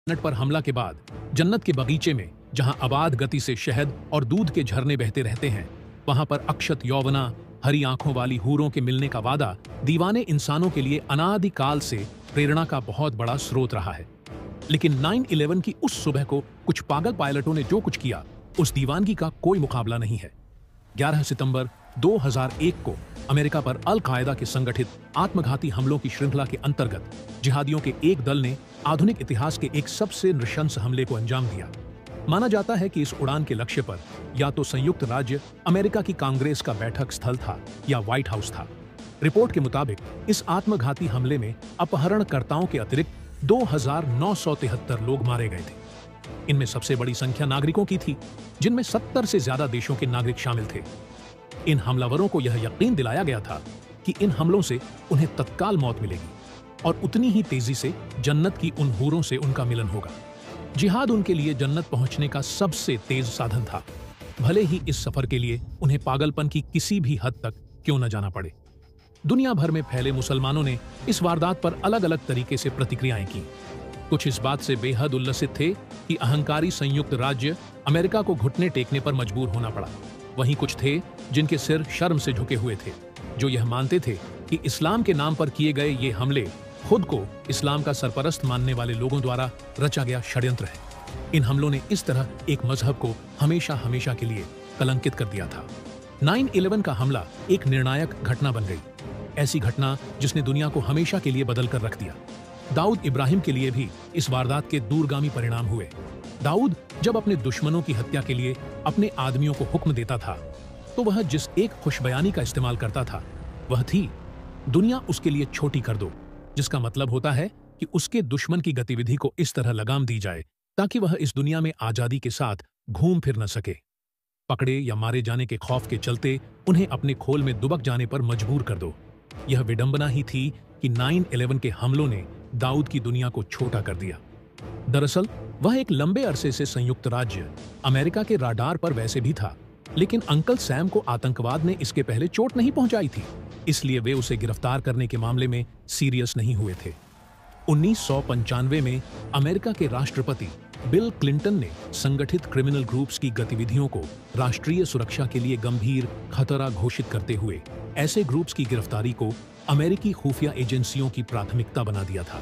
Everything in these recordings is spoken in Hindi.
मिनट पर हमला के बाद जन्नत के बगीचे में जहां आबाद गति से शहद और दूध के झरने बहते रहते हैं, वहां पर अक्षत यौवना, हरी आंखों वाली हूरों के मिलने का वादा दीवाने इंसानों के लिए अनादिकाल से प्रेरणा का बहुत बड़ा स्रोत रहा है। लेकिन 9/11 की उस सुबह को कुछ पागल पायलटों ने जो कुछ किया, उस दीवानगी का कोई मुकाबला नहीं है। 11 सितंबर 2001 को अमेरिका पर अल कायदा के संगठित आत्मघाती हमलों की श्रृंखला के अंतर्गत जिहादियों के एक दल ने आधुनिक इतिहास के एक सबसे नृशंस हमले को अंजाम दिया। माना जाता है कि इस उड़ान के लक्ष्य पर या तो संयुक्त राज्य अमेरिका की कांग्रेस का बैठक स्थल था या व्हाइट हाउस था। रिपोर्ट के मुताबिक इस आत्मघाती हमले में अपहरणकर्ताओं के अतिरिक्त 2973 लोग मारे गए थे। इनमें सबसे बड़ी संख्या नागरिकों की थी, जिनमें 70 से ज्यादा देशों के नागरिक शामिल थे। इन हमलावरों को यह यकीन दिलाया गया था कि इन हमलों से उन्हें तत्काल मौत मिलेगी और उतनी ही तेजी से जन्नत की उन हूरों से उनका मिलन होगा। जिहाद उनके लिए जन्नत पहुंचने का सबसे तेज साधन था, भले ही इस सफर के लिए उन्हें पागलपन की किसी भी हद तक क्यों न जाना पड़े। दुनिया भर में फैले मुसलमानों ने इस वारदात पर अलग अलग तरीके से प्रतिक्रियाएं की। कुछ इस बात से बेहद उल्लसित थे कि अहंकारी संयुक्त राज्य अमेरिका को घुटने टेकने पर मजबूर होना पड़ा। वहीं कुछ थे जिनके सिर शर्म से झुके हुए थे, जो यह मानते थे कि इस्लाम के नाम पर किए गए ये हमले खुद को इस्लाम का सरपरस्त मानने वाले लोगों द्वारा रचा गया षड्यंत्र है। इन हमलों ने इस तरह एक मजहब को हमेशा हमेशा के लिए कलंकित कर दिया था। 9/11 का हमला एक निर्णायक घटना बन गई, ऐसी घटना जिसने दुनिया को हमेशा के लिए बदल कर रख दिया। दाऊद इब्राहिम के लिए भी इस वारदात के दूरगामी परिणाम हुए। दाऊद जब अपने दुश्मनों की हत्या के लिए अपने आदमियों को हुक्म देता था, तो वह जिस एक खुशबयानी का इस्तेमाल करता था वह थी, दुनिया उसके लिए छोटी कर दो, जिसका मतलब होता है कि उसके दुश्मन की गतिविधि को इस तरह लगाम दी जाए ताकि वह इस दुनिया में आजादी के साथ घूम फिर न सके। पकड़े या मारे जाने के खौफ के चलते उन्हें अपने खोल में दुबक जाने पर मजबूर कर दो। यह विडंबना ही थी कि 9/11 के हमलों ने दाऊद की दुनिया को छोटा कर दिया। दरअसल वह एक लंबे अरसे से संयुक्त राज्य अमेरिका के राडार पर वैसे भी था, लेकिन अंकल सैम को आतंकवाद ने इसके पहले चोट नहीं पहुंचाई थी, इसलिए वे उसे गिरफ्तार करने के मामले में सीरियस नहीं हुए थे। 1995 में अमेरिका के राष्ट्रपति बिल क्लिंटन ने संगठित क्रिमिनल ग्रुप्स की गतिविधियों को राष्ट्रीय सुरक्षा के लिए गंभीर खतरा घोषित करते हुए ऐसे ग्रुप्स की गिरफ्तारी को अमेरिकी खुफिया एजेंसियों की प्राथमिकता बना दिया था।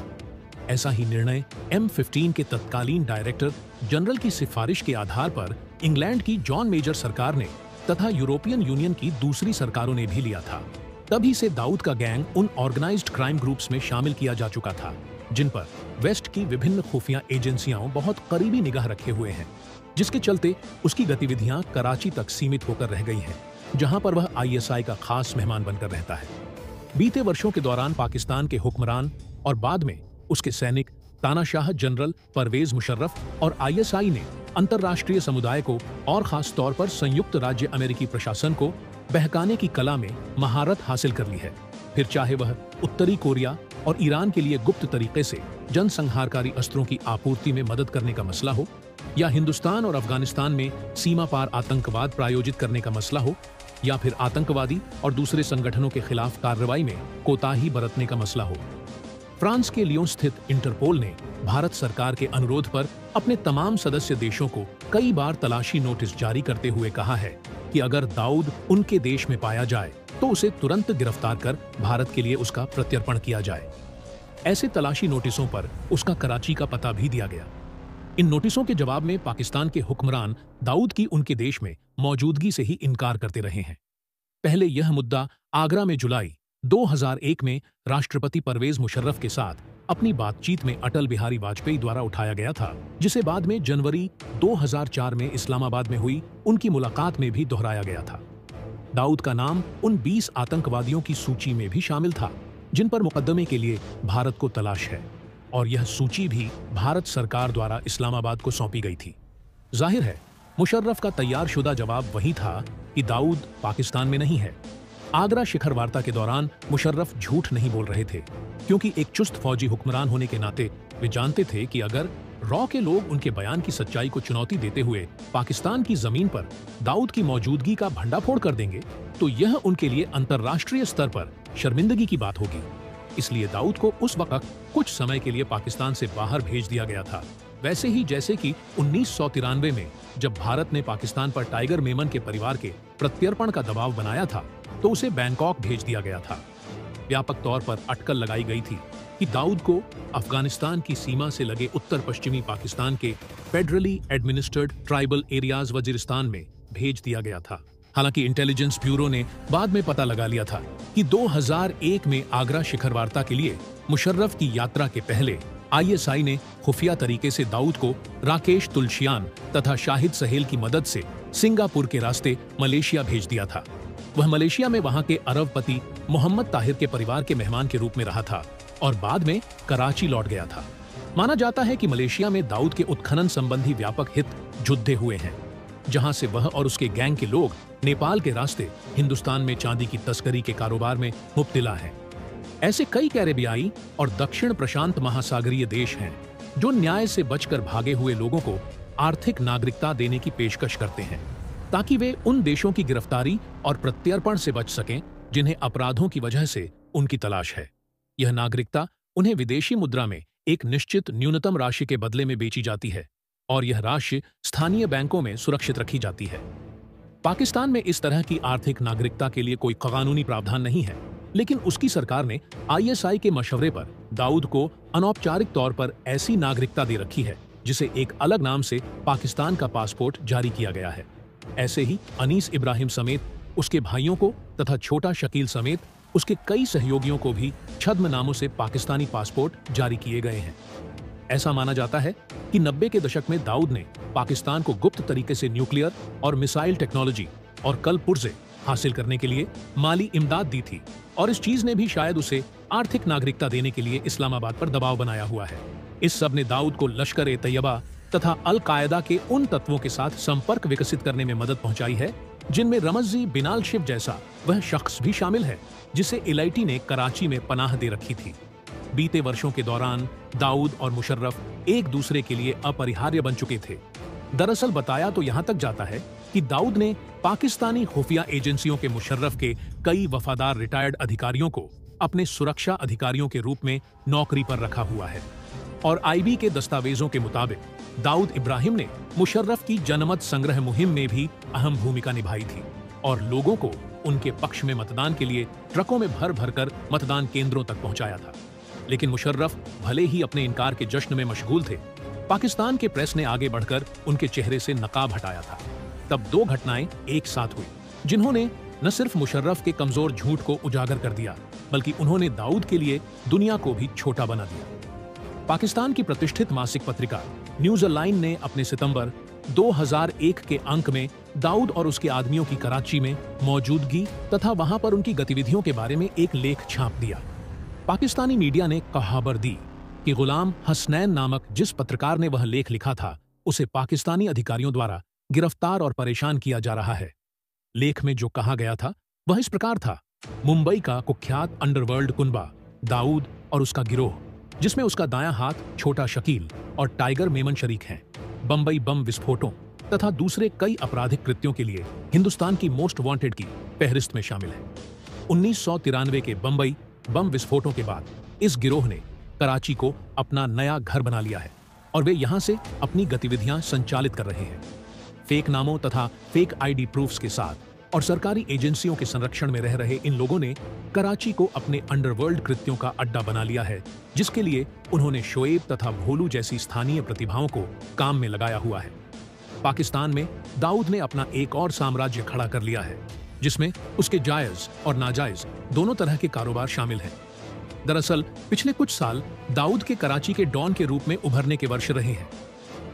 ऐसा ही निर्णय M15 के तत्कालीन डायरेक्टर जनरल की सिफारिश के आधार पर इंग्लैंड की जॉन मेजर सरकार ने तथा यूरोपियन यूनियन की दूसरी सरकारों ने भी लिया था। तभी से दाऊद का गैंग उन ऑर्गेनाइज्ड क्राइम ग्रुप्स में शामिल किया जा चुका था, जिन पर वेस्ट की विभिन्न खुफिया एजेंसियां बहुत करीबी निगाह रखे हुए हैं, जिसके चलते उसकी गतिविधियां कराची तक सीमित होकर रह गई हैं, जहां पर वह ISI का खास मेहमान बनकर रहता है। बीते वर्षों के दौरान पाकिस्तान के हुक्मरान और बाद में उसके सैनिक तानाशाह जनरल परवेज मुशर्रफ और ISI ने अंतर्राष्ट्रीय समुदाय को और खास तौर पर संयुक्त राज्य अमेरिकी प्रशासन को बहकाने की कला में महारत हासिल कर ली है। फिर चाहे वह उत्तरी कोरिया और ईरान के लिए गुप्त तरीके से जनसंहारकारी अस्त्रों की आपूर्ति में मदद करने का मसला हो, या हिंदुस्तान और अफगानिस्तान में सीमा पार आतंकवाद प्रायोजित करने का मसला हो, या फिर आतंकवादी और दूसरे संगठनों के खिलाफ कार्रवाई में कोताही बरतने का मसला हो। फ्रांस के लियोन स्थित इंटरपोल ने भारत सरकार के अनुरोध पर अपने तमाम सदस्य देशों को कई बार तलाशी नोटिस जारी करते हुए कहा है कि अगर दाऊद उनके देश में पाया जाए तो उसे तुरंत गिरफ्तार कर भारत के लिए उसका प्रत्यर्पण किया जाए। ऐसे तलाशी नोटिसों पर उसका कराची का पता भी दिया गया। इन नोटिसों के जवाब में पाकिस्तान के हुक्मरान दाऊद की उनके देश में मौजूदगी से ही इनकार करते रहे हैं। पहले यह मुद्दा आगरा में जुलाई 2001 में राष्ट्रपति परवेज मुशर्रफ के साथ अपनी बातचीत में अटल बिहारी वाजपेयी द्वारा उठाया गया था, जिसे बाद में जनवरी 2004 में इस्लामाबाद में हुई उनकी मुलाकात में भी दोहराया गया था। दाऊद का नाम उन 20 आतंकवादियों की सूची में भी शामिल था जिन पर मुकदमे के लिए भारत को तलाश है, और यह सूची भी भारत सरकार द्वारा इस्लामाबाद को सौंपी गई थी। जाहिर है मुशर्रफ का तैयारशुदा जवाब वही था कि दाऊद पाकिस्तान में नहीं है। आगरा शिखर वार्ता के दौरान मुशर्रफ झूठ नहीं बोल रहे थे, क्योंकि एक चुस्त फौजी हुक्मरान होने के नाते वे जानते थे कि अगर रॉ के लोग उनके बयान की सच्चाई को चुनौती देते हुए पाकिस्तान की जमीन पर दाऊद की मौजूदगी का भंडाफोड़ कर देंगे तो यह उनके लिए अंतर्राष्ट्रीय स्तर पर शर्मिंदगी की बात होगी। इसलिए दाऊद को उस वक्त कुछ समय के लिए पाकिस्तान से बाहर भेज दिया गया था, वैसे ही जैसे कि 1993 में जब भारत ने पाकिस्तान पर टाइगर मेमन के परिवार के प्रत्यर्पण का दबाव बनाया था तो उसे बैंकॉक भेज दिया गया था। व्यापक तौर पर अटकल लगाई गई थी कि दाऊद को अफगानिस्तान की सीमा से लगे उत्तर पश्चिमी पाकिस्तान के federally administered tribal areas Waziristan में भेज दिया गया था। हालांकि इंटेलिजेंस ब्यूरो ने बाद में पता लगा लिया था कि 2001 में आगरा शिखर वार्ता के लिए मुशर्रफ की यात्रा के पहले आईएसआई ने खुफिया तरीके से दाऊद को राकेश तुलशियान तथा शाहिद सहेल की मदद से सिंगापुर के रास्ते मलेशिया भेज दिया था। वह मलेशिया में वहां के अरबपति मोहम्मद ताहिर के परिवार के मेहमान के रूप में रहा था और बाद में कराची लौट गया था। माना जाता है कि मलेशिया में दाऊद के उत्खनन संबंधी व्यापक हित जुद्धे हुए हैं, जहां से वह और उसके गैंग के लोग नेपाल के रास्ते हिंदुस्तान में चांदी की तस्करी के कारोबार में मुब्तला हैं। ऐसे कई कैरेबियाई और दक्षिण प्रशांत महासागरीय देश हैं जो न्याय से बचकर भागे हुए लोगों को आर्थिक नागरिकता देने की पेशकश करते हैं ताकि वे उन देशों की गिरफ्तारी और प्रत्यर्पण से बच सकें जिन्हें अपराधों की वजह से उनकी तलाश है। यह नागरिकता उन्हें विदेशी मुद्रा में एक निश्चित न्यूनतम राशि के बदले में बेची जाती है और यह राशि स्थानीय बैंकों में सुरक्षित रखी जाती है। पाकिस्तान में इस तरह की आर्थिक नागरिकता के लिए कोई कानूनी प्रावधान नहीं है, लेकिन उसकी सरकार ने आईएसआई के मशवरे पर दाऊद को अनौपचारिक तौर पर ऐसी नागरिकता दे रखी है जिसे एक अलग नाम से पाकिस्तान का पासपोर्ट जारी किया गया है। ऐसे ही अनीस इब्राहिम समेत उसके भाइयों को तथा छोटा शकील समेत उसके कई सहयोगियों को भी छद्म नामों से पाकिस्तानी पासपोर्ट जारी किए गए हैं। ऐसा माना जाता है कि 90 के दशक में दाऊद ने पाकिस्तान को गुप्त तरीके से न्यूक्लियर और मिसाइल टेक्नोलॉजी और कल पुर्जे हासिल करने के लिए माली इमदाद दी थी और इस चीज ने भी शायद उसे आर्थिक नागरिकता देने के लिए इस्लामाबाद पर दबाव बनाया हुआ है। इस सब ने दाऊद को लश्कर ए तैयबा तथा अल कायदा के उन तत्वों के साथ संपर्क विकसित करने में मदद पहुंचाई है जिनमें रमज़ी बिनाल शिव जैसा वह शख्स भी शामिल है जिसे एलआईटी ने कराची में पनाह दे रखी थी। बीते वर्षों के दौरान दाऊद और मुशर्रफ एक दूसरे के लिए अपरिहार्य बन चुके थे। दरअसल बताया तो यहां तक जाता है कि दाऊद ने पाकिस्तानी खुफिया एजेंसियों के मुशर्रफ के कई वफादार रिटायर्ड अधिकारियों को अपने सुरक्षा अधिकारियों के रूप में नौकरी पर रखा हुआ है और आईबी के दस्तावेजों के मुताबिक दाऊद इब्राहिम ने मुशर्रफ की जनमत संग्रह मुहिम में भी अहम भूमिका निभाई थी और लोगों को उनके पक्ष में मतदान के लिए ट्रकों में भर भर कर मतदान केंद्रों तक पहुंचाया था। लेकिन मुशर्रफ भले ही अपने इनकार के जश्न में मशगूल थे, पाकिस्तान के प्रेस ने आगे बढ़कर उनके चेहरे से नकाब हटाया था। तब दो घटनाएं एक साथ हुई जिन्होंने न सिर्फ मुशर्रफ के कमजोर झूठ को उजागर कर दिया बल्कि उन्होंने दाऊद के लिए दुनिया को भी छोटा बना दिया। पाकिस्तान की प्रतिष्ठित मासिक पत्रिका न्यूज लाइन ने अपने सितंबर 2001 के अंक में दाऊद और उसके आदमियों की कराची में मौजूदगी तथा वहां पर उनकी गतिविधियों के बारे में एक लेख छाप दिया। पाकिस्तानी मीडिया ने खबर दी कि गुलाम हसनैन नामक जिस पत्रकार ने वह लेख लिखा था उसे पाकिस्तानी अधिकारियों द्वारा गिरफ्तार और परेशान किया जा रहा है। लेख में जो कहा गया था वह इस प्रकार था: मुंबई का कुख्यात अंडरवर्ल्ड कुनबा दाऊद और उसका गिरोह, जिसमें उसका दायां हाथ छोटा शकील और टाइगर मेमन शरीक हैं, बंबई बम विस्फोटों तथा दूसरे कई आपराधिक कृत्यों के लिए हिंदुस्तान की मोस्ट वांटेड की फहरिस्त में शामिल है। 1993 के बंबई बम विस्फोटों के बाद इस गिरोह ने कराची को अपना नया घर बना लिया है और वे यहां से अपनी गतिविधियां संचालित कर रहे हैं। फेक नामों तथा फेक आईडी प्रूफ्स के साथ और सरकारी एजेंसियों के संरक्षण में रह रहे इन लोगों ने कराची को अपने अंडरवर्ल्ड कृत्यों का अड्डा बना लिया है, जिसके लिए उन्होंने शोएब तथा भोलू जैसी स्थानीय प्रतिभाओं को काम में लगाया हुआ है। पाकिस्तान में दाऊद ने अपना एक और साम्राज्य खड़ा कर लिया है जिसमें उसके जायज और नाजायज दोनों तरह के कारोबार शामिल हैं। दरअसल पिछले कुछ साल दाऊद के कराची के डॉन के रूप में उभरने के वर्ष रहे हैं।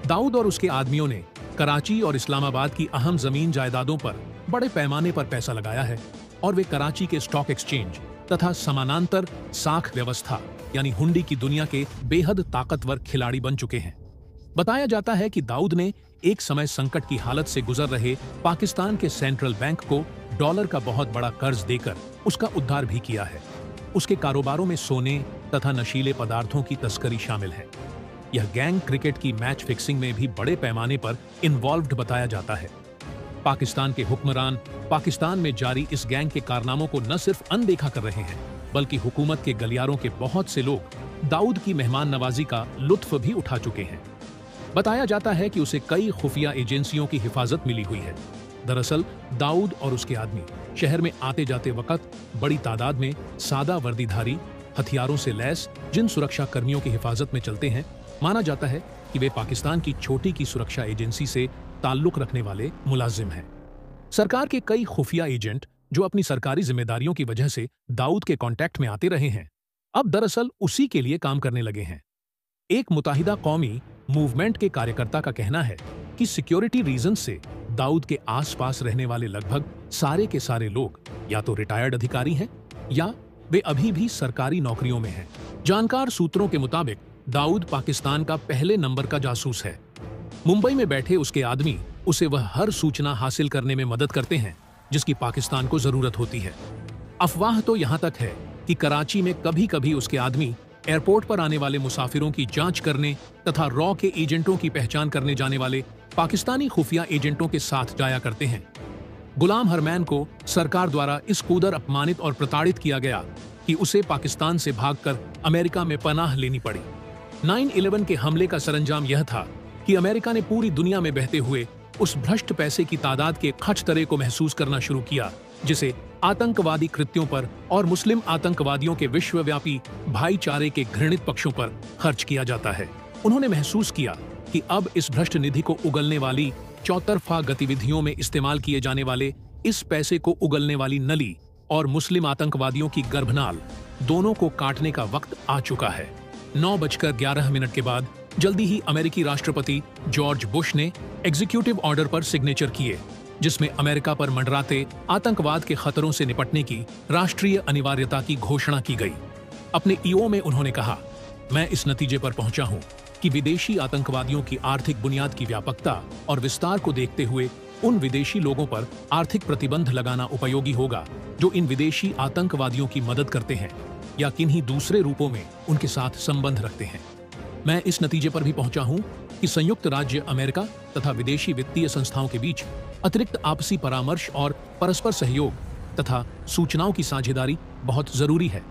दाऊद और उसके आदमियों ने कराची और इस्लामाबाद की अहम जमीन जायदादों पर बड़े पैमाने पर पैसा लगाया है और वे कराची के स्टॉक एक्सचेंज तथा समानांतर साख व्यवस्था यानी हुंडी की दुनिया के बेहद ताकतवर खिलाड़ी बन चुके हैं। बताया जाता है कि दाऊद ने एक समय संकट की हालत से गुजर रहे पाकिस्तान के सेंट्रल बैंक को डॉलर का बहुत बड़ा कर्ज देकर उसका उद्धार भी किया है। उसके कारोबारों में सोने तथा नशीले पदार्थों की तस्करी शामिल है। यह गैंग क्रिकेट की मैच फिक्सिंग में भी बड़े पैमाने पर इन्वॉल्व्ड बताया जाता है। पाकिस्तान के हुक्मरान पाकिस्तान में जारी इस गैंग के कारनामों को न सिर्फ अनदेखा कर रहे हैं बल्कि हुकूमत के गलियारों के बहुत से लोग दाऊद की मेहमान नवाजी का लुत्फ भी उठा चुके हैं। बताया जाता है कि उसे कई खुफिया एजेंसियों की हिफाजत मिली हुई है। दरअसल दाऊद और उसके आदमी शहर में आते जाते वक्त बड़ी तादाद में सादा वर्दीधारी हथियारों से लैस जिन सुरक्षा कर्मियों की हिफाजत में चलते हैं, माना जाता है कि वे पाकिस्तान की छोटी की सुरक्षा एजेंसी से ताल्लुक रखने वाले मुलाजिम हैं। सरकार के कई खुफिया एजेंट जो अपनी सरकारी जिम्मेदारियों की वजह से दाऊद के कांटेक्ट में आते रहे हैं, अब दरअसल उसी के लिए काम करने लगे हैं। एक मुत्तहिदा कौमी मूवमेंट के कार्यकर्ता का कहना है कि सिक्योरिटी रीजन से दाऊद के आसपास रहने वाले लगभग सारे के सारे लोग या तो रिटायर्ड अधिकारी हैं या वे अभी भी सरकारी नौकरियों में हैं। जानकार सूत्रों के मुताबिक दाऊद पाकिस्तान का पहले नंबर का जासूस है। मुंबई में बैठे उसके आदमी उसे वह हर सूचना हासिल करने में मदद करते हैं जिसकी पाकिस्तान को जरूरत होती है। अफवाह तो यहां तक है कि कराची में कभी कभी उसके आदमी एयरपोर्ट पर आने वाले मुसाफिरों की जांच करने तथा रॉ के एजेंटों की पहचान करने जाने वाले पाकिस्तानी खुफिया एजेंटों के साथ जाया करते हैं। गुलाम हरमैन को सरकार द्वारा इस कूदर अपमानित और प्रताड़ित किया गया कि उसे पाकिस्तान से भागकर अमेरिका में पनाह लेनी पड़ी। 9/11 के हमले का सरंजाम यह था कि अमेरिका ने पूरी दुनिया में बहते हुए उस भ्रष्ट पैसे की तादाद के खचतरे को महसूस करना शुरू किया जिसे आतंकवादी कृत्यों पर और मुस्लिम आतंकवादियों के विश्वव्यापी भाईचारे के घृणित पक्षों पर खर्च किया जाता है। उन्होंने महसूस किया कि अब इस भ्रष्ट निधि को उगलने वाली चौतरफा गतिविधियों में इस्तेमाल किए जाने वाले इस पैसे को उगलने वाली नली और मुस्लिम आतंकवादियों की गर्भनाल दोनों को काटने का वक्त आ चुका है। 9:11 के बाद जल्दी ही अमेरिकी राष्ट्रपति जॉर्ज बुश ने एग्जीक्यूटिव ऑर्डर पर सिग्नेचर किए जिसमें अमेरिका पर मंडराते आतंकवाद के खतरों से निपटने की राष्ट्रीय अनिवार्यता की घोषणा की गई। अपने ईओ में उन्होंने कहा, मैं इस नतीजे पर पहुंचा हूं कि विदेशी आतंकवादियों की आर्थिक बुनियाद की व्यापकता और विस्तार को देखते हुए उन विदेशी लोगों पर आर्थिक प्रतिबंध लगाना उपयोगी होगा जो इन विदेशी आतंकवादियों की मदद करते हैं या किन्हीं दूसरे रूपों में उनके साथ संबंध रखते हैं। मैं इस नतीजे पर भी पहुंचा हूं कि संयुक्त राज्य अमेरिका तथा विदेशी वित्तीय संस्थाओं के बीच अतिरिक्त आपसी परामर्श और परस्पर सहयोग तथा सूचनाओं की साझेदारी बहुत जरूरी है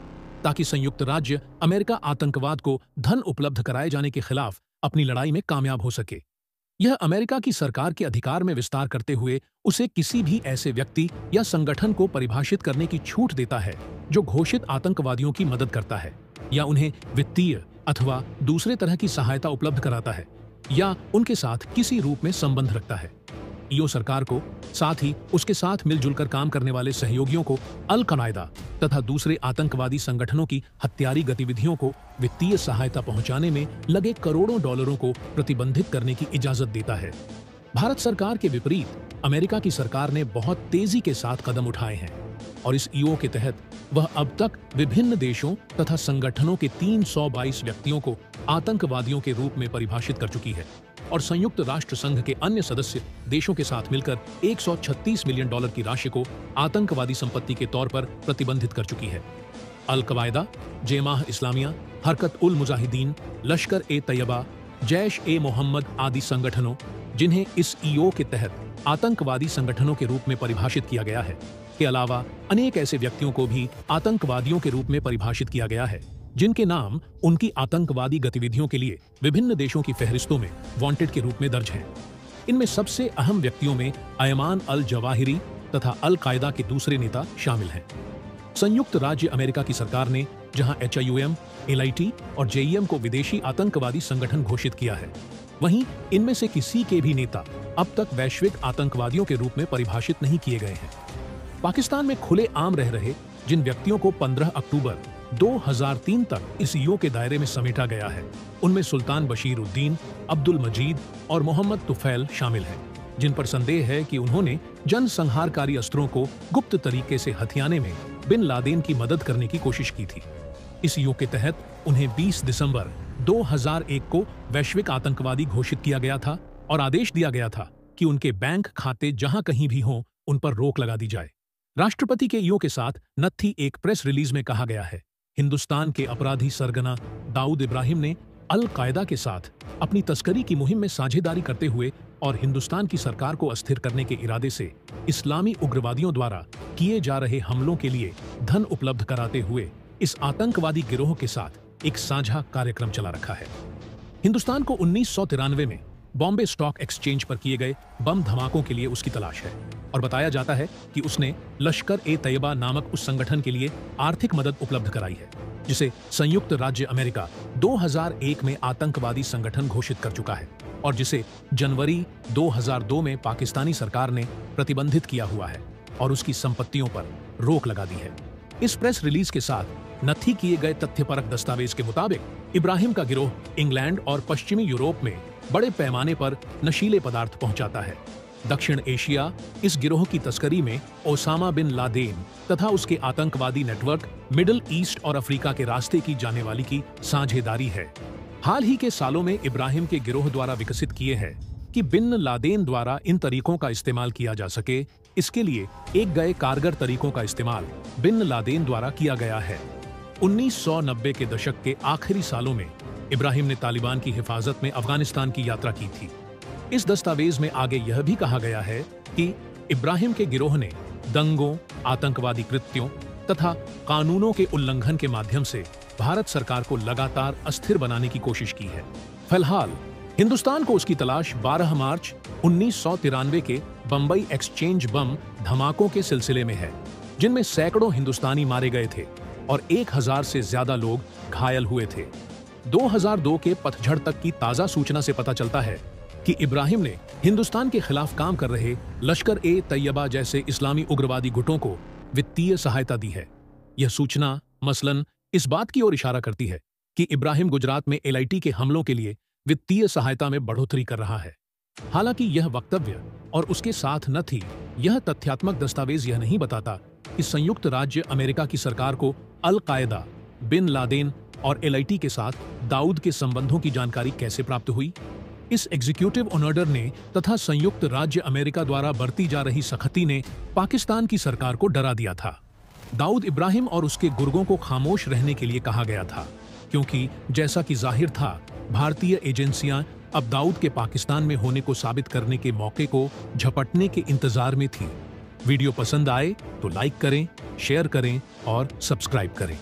ताकि संयुक्त राज्य अमेरिका आतंकवाद को धन उपलब्ध कराए जाने के खिलाफ अपनी लड़ाई में कामयाब हो सके। यह अमेरिका की सरकार के अधिकार में विस्तार करते हुए उसे किसी भी ऐसे व्यक्ति या संगठन को परिभाषित करने की छूट देता है जो घोषित आतंकवादियों की मदद करता है या उन्हें वित्तीय अथवा दूसरे तरह की सहायता उपलब्ध कराता है या उनके साथ किसी रूप में संबंध रखता है। ईओ सरकार को साथ ही उसके साथ मिलजुल कर काम करने वाले सहयोगियों को अल कायदा तथा दूसरे आतंकवादी संगठनों की हत्यारी गतिविधियों को वित्तीय सहायता पहुंचाने में लगे करोड़ों डॉलरों को प्रतिबंधित करने की इजाजत देता है। भारत सरकार के विपरीत अमेरिका की सरकार ने बहुत तेजी के साथ कदम उठाए हैं और इस ईओ के तहत वह अब तक विभिन्न देशों तथा संगठनों के 322 व्यक्तियों को आतंकवादियों के रूप में परिभाषित कर चुकी है और संयुक्त राष्ट्र संघ के अन्य सदस्य देशों के साथ मिलकर 136 मिलियन डॉलर की राशि को आतंकवादी संपत्ति के तौर पर प्रतिबंधित कर चुकी है। अल कायदा, जेमाह इस्लामिया, हरकत उल मुजाहिदीन, लश्कर ए तैयबा, जैश ए मोहम्मद आदि संगठनों जिन्हें इस ईओ के तहत आतंकवादी संगठनों के रूप में परिभाषित किया गया है के अलावा अनेक ऐसे व्यक्तियों को भी आतंकवादियों के रूप में परिभाषित किया गया है जिनके नाम उनकी आतंकवादी गतिविधियों के लिए विभिन्न देशों की फहरिस्तों में वांटेड के रूप में दर्ज हैं। इनमें सबसे अहम व्यक्तियों में अयमान अल जवाहिरी तथा अल कायदा के दूसरे नेता शामिल हैं। संयुक्त राज्य अमेरिका की सरकार ने जहां HIUM, LIT और JEM को विदेशी आतंकवादी संगठन घोषित किया है, वहीं इनमें से किसी के भी नेता अब तक वैश्विक आतंकवादियों के रूप में परिभाषित नहीं किए गए हैं। पाकिस्तान में खुले आम रह रहे जिन व्यक्तियों को 15 अक्टूबर 2003 तक इस ईओ के दायरे में समेटा गया है, उनमें सुल्तान बशीर उद्दीन, अब्दुल मजीद और मोहम्मद तुफैल शामिल हैं, जिन पर संदेह है कि उन्होंने जनसंहारकारी अस्त्रों को गुप्त तरीके से हथियाने में बिन लादेन की मदद करने की कोशिश की थी। इस ईओ के तहत उन्हें 20 दिसंबर 2001 को वैश्विक आतंकवादी घोषित किया गया था और आदेश दिया गया था कि उनके बैंक खाते जहां कहीं भी हों उन पर रोक लगा दी जाए। राष्ट्रपति के ईओ के साथ नत्थी एक प्रेस रिलीज में कहा गया है, हिंदुस्तान के अपराधी सरगना दाऊद इब्राहिम ने अल कायदा के साथ अपनी तस्करी की मुहिम में साझेदारी करते हुए और हिंदुस्तान की सरकार को अस्थिर करने के इरादे से इस्लामी उग्रवादियों द्वारा किए जा रहे हमलों के लिए धन उपलब्ध कराते हुए इस आतंकवादी गिरोह के साथ एक साझा कार्यक्रम चला रखा है। हिंदुस्तान को 1993 में बॉम्बे स्टॉक एक्सचेंज पर किए गए बम धमाकों के लिए उसकी तलाश है और बताया जाता है कि उसने लश्कर-ए-तैयबा नामक उस संगठन के लिए आर्थिक मदद उपलब्ध कराई है जिसे संयुक्त राज्य अमेरिका 2001 में आतंकवादी संगठन घोषित कर चुका है और जिसे जनवरी 2002 में पाकिस्तानी सरकार ने प्रतिबंधित किया हुआ है और उसकी संपत्तियों पर रोक लगा दी है। इस प्रेस रिलीज के साथ नत्थी किए गए तथ्यपरक दस्तावेज के मुताबिक इब्राहिम का गिरोह इंग्लैंड और पश्चिमी यूरोप में बड़े पैमाने पर नशीले पदार्थ पहुंचाता है। दक्षिण एशिया इस गिरोह की तस्करी में ओसामा बिन लादेन तथा उसके आतंकवादी नेटवर्क मिडिल ईस्ट और अफ्रीका के रास्ते की जाने वाली की साझेदारी है। हाल ही के सालों में इब्राहिम के गिरोह द्वारा विकसित किए हैं कि बिन लादेन द्वारा इन तरीकों का इस्तेमाल किया जा सके, इसके लिए एक गए कारगर तरीकों का इस्तेमाल बिन लादेन द्वारा किया गया है। 1990 के दशक के आखिरी सालों में इब्राहिम ने तालिबान की हिफाजत में अफगानिस्तान की यात्रा की थी। इस दस्तावेज में आगे यह भी कहा गया है कि इब्राहिम के गिरोह ने दंगों, आतंकवादी कृत्यों तथा कानूनों के उल्लंघन के माध्यम से भारत सरकार को लगातार अस्थिर बनाने की कोशिश की है। फिलहाल हिंदुस्तान को उसकी तलाश 12 मार्च 1993 के बंबई एक्सचेंज बम धमाकों के सिलसिले में है, जिनमें सैकड़ों हिंदुस्तानी मारे गए थे और 1000 से ज्यादा लोग घायल हुए थे। 2002 के पतझड़ तक की ताजा सूचना से पता चलता है कि इब्राहिम ने हिंदुस्तान के खिलाफ काम कर रहे लश्कर-ए-तैयबा जैसे इस्लामी उग्रवादी गुटों को वित्तीय सहायता दी है। यह सूचना मसलन इस बात की ओर इशारा करती है कि इब्राहिम गुजरात में LIT के हमलों के लिए वित्तीय सहायता में बढ़ोतरी कर रहा है। हालांकि यह वक्तव्य और उसके साथ न थी, यह तथ्यात्मक दस्तावेज यह नहीं बताता कि संयुक्त राज्य अमेरिका की सरकार को अल-कायदा, बिन लादेन और LIT के साथ दाऊद के संबंधों की जानकारी कैसे प्राप्त हुई। इस एग्जीक्यूटिव ऑर्डर ने तथा संयुक्त राज्य अमेरिका द्वारा बरती जा रही सख्ती ने पाकिस्तान की सरकार को डरा दिया था। दाऊद इब्राहिम और उसके गुर्गों को खामोश रहने के लिए कहा गया था, क्योंकि जैसा कि जाहिर था, भारतीय एजेंसियां अब दाऊद के पाकिस्तान में होने को साबित करने के मौके को झपटने के इंतजार में थी। वीडियो पसंद आए तो लाइक करें, शेयर करें और सब्सक्राइब करें।